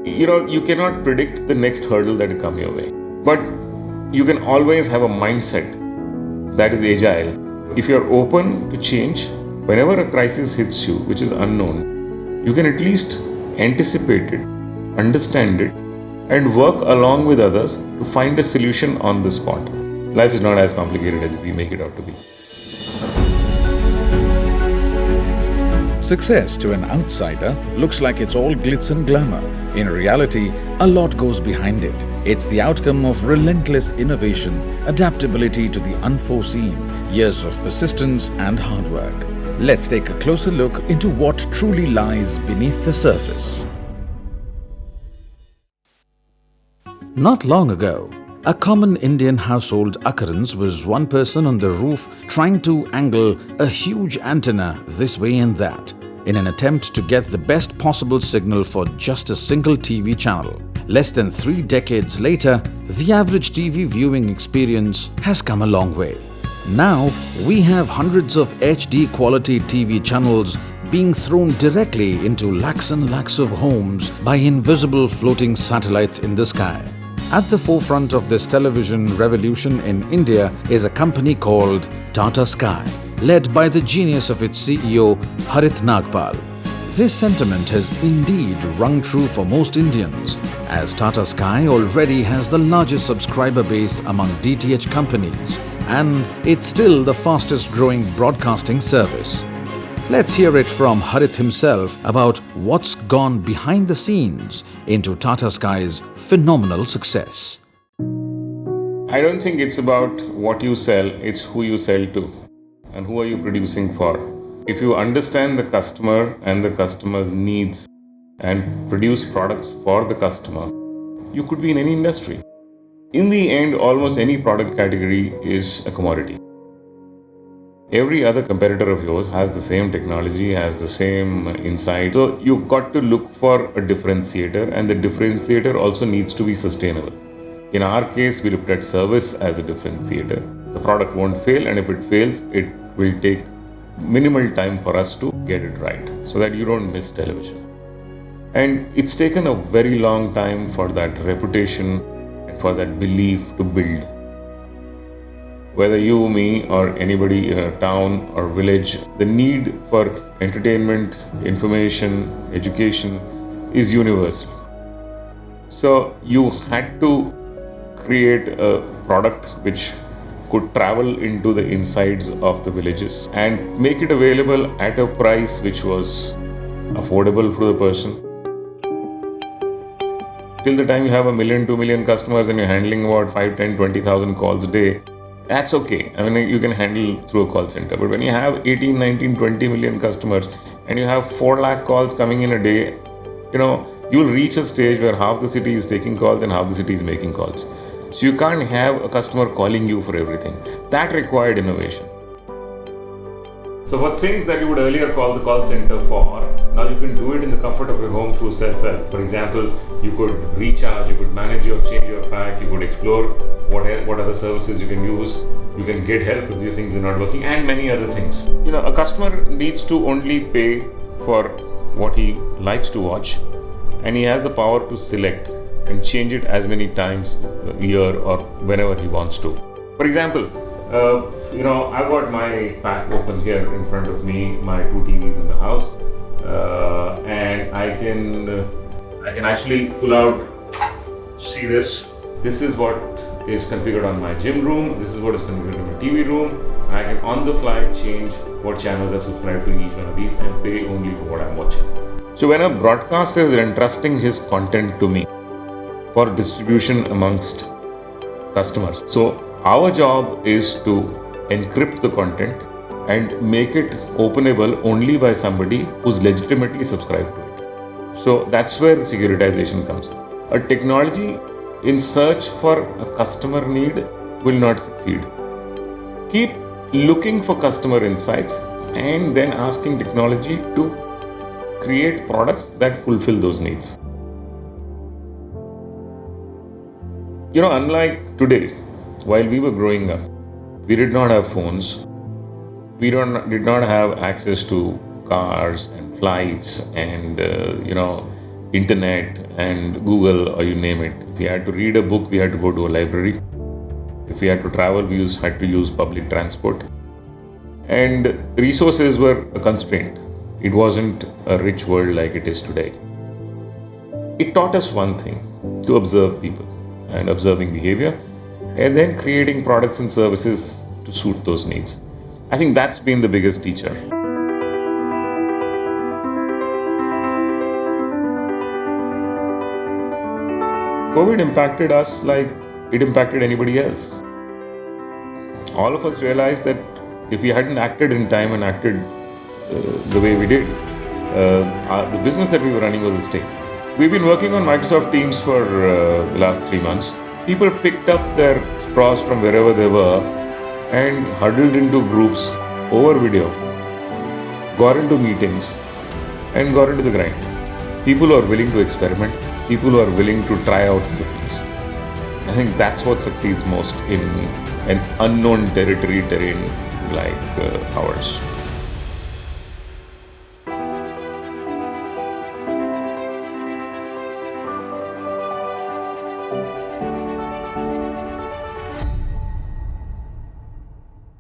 You cannot predict the next hurdle that will come your way. But you can always have a mindset that is agile. If you're open to change, whenever a crisis hits you, which is unknown, you can at least anticipate it, understand it, and work along with others to find a solution on the spot. Life is not as complicated as we make it out to be. Success to an outsider looks like it's all glitz and glamour. In reality, a lot goes behind it. It's the outcome of relentless innovation, adaptability to the unforeseen, years of persistence and hard work. Let's take a closer look into what truly lies beneath the surface. Not long ago, a common Indian household occurrence was one person on the roof trying to angle a huge antenna this way and that in an attempt to get the best possible signal for just a single TV channel. Less than 3 decades later, the average TV viewing experience has come a long way. Now, we have hundreds of HD quality TV channels being thrown directly into lakhs and lakhs of homes by invisible floating satellites in the sky. At the forefront of this television revolution in India is a company called Tata Sky, led by the genius of its CEO Harith Nagpal. This sentiment has indeed rung true for most Indians, as Tata Sky already has the largest subscriber base among DTH companies, and it's still the fastest growing broadcasting service. Let's hear it from Harith himself about what's gone behind the scenes into Tata Sky's phenomenal success. I don't think it's about what you sell, it's who you sell to and who are you producing for. If you understand the customer and the customer's needs and produce products for the customer, you could be in any industry. In the end, almost any product category is a commodity. Every other competitor of yours has the same technology, has the same insight. So you've got to look for a differentiator, and the differentiator also needs to be sustainable. In our case, we looked at service as a differentiator. The product won't fail, and if it fails, it will take minimal time for us to get it right so that you don't miss television. And it's taken a very long time for that reputation and for that belief to build. Whether you, me, or anybody in a town or village, the need for entertainment, information, education is universal. So you had to create a product which could travel into the insides of the villages and make it available at a price which was affordable for the person. Till the time you have 1 million, 2 million customers and you're handling about 5, 10, 20,000 calls a day, that's okay. I mean, you can handle through a call center. But when you have 18, 19, 20 million customers and you have 4 lakh calls coming in a day, you'll reach a stage where half the city is taking calls and half the city is making calls. So you can't have a customer calling you for everything. That required innovation. So for things that you would earlier call the call center for, now you can do it in the comfort of your home through self-help. For example, you could recharge, you could manage change your pack, you could explore what other services you can use, you can get help if your things are not working, and many other things. A customer needs to only pay for what he likes to watch, and he has the power to select and change it as many times a year or whenever he wants to. For example, I've got my pack open here in front of me, my 2 TVs in the house, and I can actually pull out, see this. This is what is configured on my gym room. This is what is configured in my TV room. And I can on the fly change what channels I've subscribed to in each one of these and pay only for what I'm watching. So when a broadcaster is entrusting his content to me for distribution amongst customers, so our job is to encrypt the content and make it openable only by somebody who's legitimately subscribed to it. So that's where the securitization comes in. A technology in search for a customer need will not succeed. Keep looking for customer insights and then asking technology to create products that fulfill those needs. Unlike today, while we were growing up, we did not have phones. We did not have access to cars and flights and internet and Google, or you name it. If we had to read a book, we had to go to a library. If we had to travel, we had to use public transport. And resources were a constraint. It wasn't a rich world like it is today. It taught us one thing: to observe people and observing behavior, and then creating products and services to suit those needs. I think that's been the biggest teacher. COVID impacted us like it impacted anybody else. All of us realized that if we hadn't acted in time and acted the way we did, the business that we were running was at stake. We've been working on Microsoft Teams for the last 3 months. People picked up their straws from wherever they were and huddled into groups over video, got into meetings, and got into the grind. People who are willing to experiment, people who are willing to try out new things. I think that's what succeeds most in an unknown territory terrain like ours.